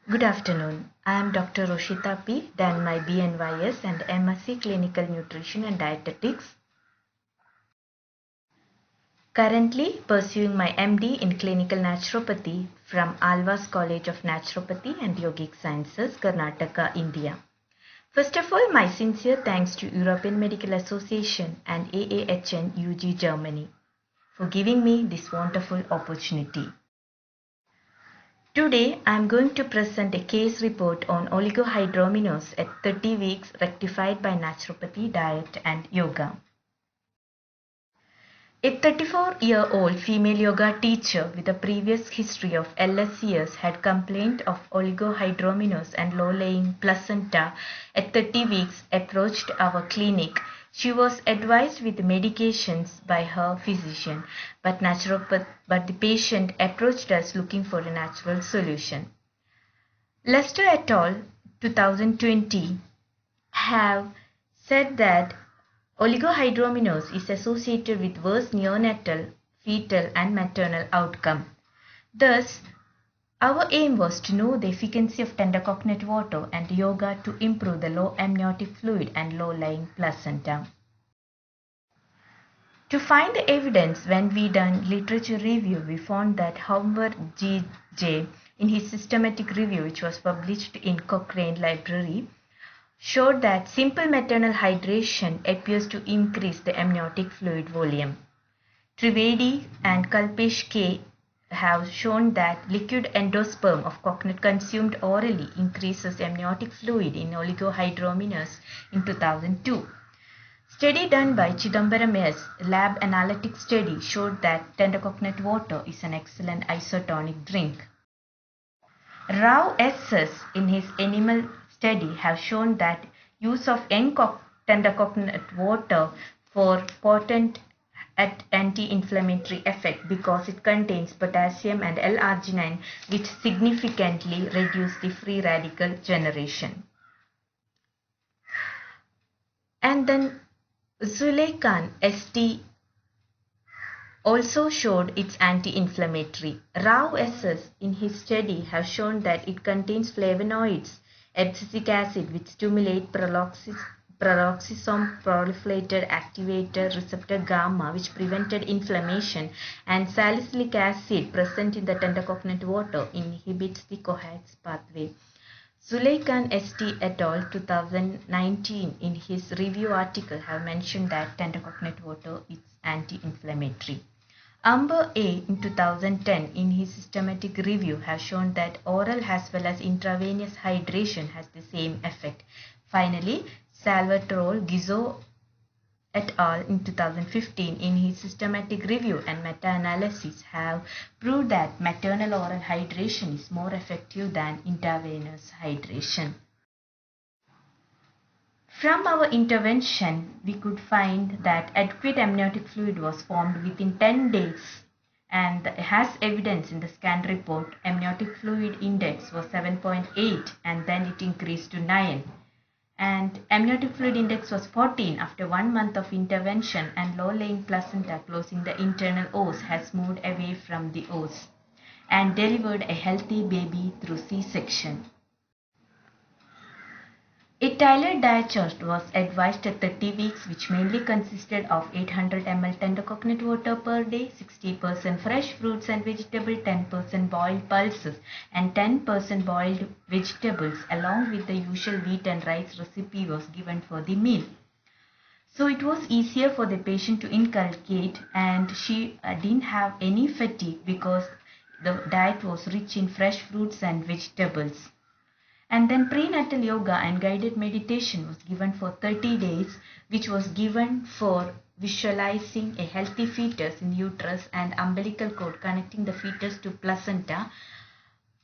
Good afternoon. I am Dr. Roshita P. done my BNYS and MSc Clinical Nutrition and Dietetics. Currently pursuing my MD in Clinical Naturopathy from Alva's College of Naturopathy and Yogic Sciences, Karnataka, India. First of all, my sincere thanks to European Medical Association and AAHN UG Germany for giving me this wonderful opportunity. Today I am going to present a case report on oligohydramnios at 30 weeks rectified by naturopathy, diet and yoga. A 34-year-old female yoga teacher with a previous history of LSCS had complained of oligohydramnios and low-lying placenta at 30 weeks approached our clinic. She was advised with medications by her physician, but the patient approached us looking for a natural solution. Lester et al. 2020 have said that oligohydramnios is associated with worse neonatal, fetal and maternal outcome. Thus, our aim was to know the efficacy of tender coconut water and yoga to improve the low amniotic fluid and low-lying placenta. To find the evidence, when we done literature review, we found that Howard G.J. in his systematic review, which was published in Cochrane Library, showed that simple maternal hydration appears to increase the amniotic fluid volume. Trivedi and Kalpesh K have shown that liquid endosperm of coconut consumed orally increases amniotic fluid in oligohydramnios in 2002. Study done by Chidambaram S. lab analytic study showed that tender coconut water is an excellent isotonic drink. Rao S.S. in his animal study have shown that use of tender coconut water for potent anti-inflammatory effect because it contains potassium and L-arginine, which significantly reduce the free radical generation. And then Zuleikan St. also showed its anti-inflammatory. Rao S.S. in his study have shown that it contains flavonoids, abscisic acid, which stimulate peroxisome proliferator activator receptor gamma, which prevented inflammation, and salicylic acid present in the tender coconut water inhibits the Cox pathway. Zuleikan St. et al. 2019 in his review article have mentioned that tender coconut water is anti-inflammatory. Amber A. in 2010 in his systematic review have shown that oral as well as intravenous hydration has the same effect. Finally, Salvatore Gizzo et al. In 2015 in his systematic review and meta-analysis have proved that maternal oral hydration is more effective than intravenous hydration. From our intervention, we could find that adequate amniotic fluid was formed within 10 days, and has evidence in the scan report. Amniotic fluid index was 7.8 and then it increased to 9. And amniotic fluid index was 14 after 1 month of intervention, and low-lying placenta closing the internal os has moved away from the os and delivered a healthy baby through C-section. A tailored diet chart was advised at 30 weeks, which mainly consisted of 800 ml tender coconut water per day, 60% fresh fruits and vegetables, 10% boiled pulses and 10% boiled vegetables, along with the usual wheat and rice recipe was given for the meal. So it was easier for the patient to inculcate, and she didn't have any fatigue because the diet was rich in fresh fruits and vegetables. And then prenatal yoga and guided meditation was given for 30 days, which was given for visualizing a healthy fetus in uterus and umbilical cord connecting the fetus to placenta.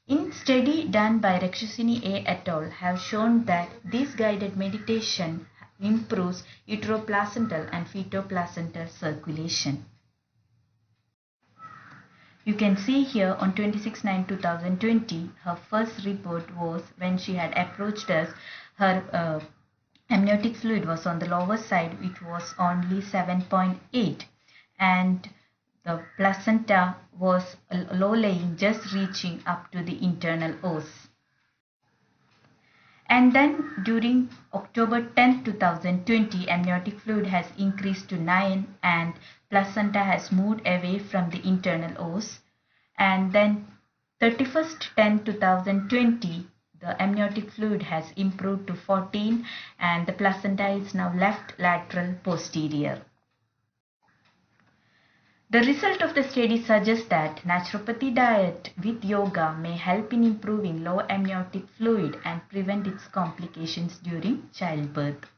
In study done by Rakshasini A. et al. Have shown that this guided meditation improves uteroplacental and fetoplacental circulation. You can see here on 26/9/2020, her first report was when she had approached us, her amniotic fluid was on the lower side, which was only 7.8, and the placenta was low-lying, just reaching up to the internal os. And then during October 10, 2020, amniotic fluid has increased to 9 and placenta has moved away from the internal os. And then 31st 10, 2020, the amniotic fluid has improved to 14 and the placenta is now left lateral posterior. The result of the study suggests that naturopathy diet with yoga may help in improving low amniotic fluid and prevent its complications during childbirth.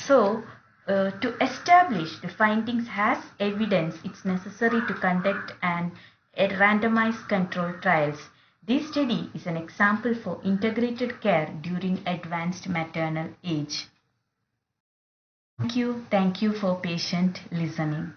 So, to establish the findings as evidence, it's necessary to conduct a randomized controlled trials. This study is an example for integrated care during advanced maternal age. Thank you for patient listening.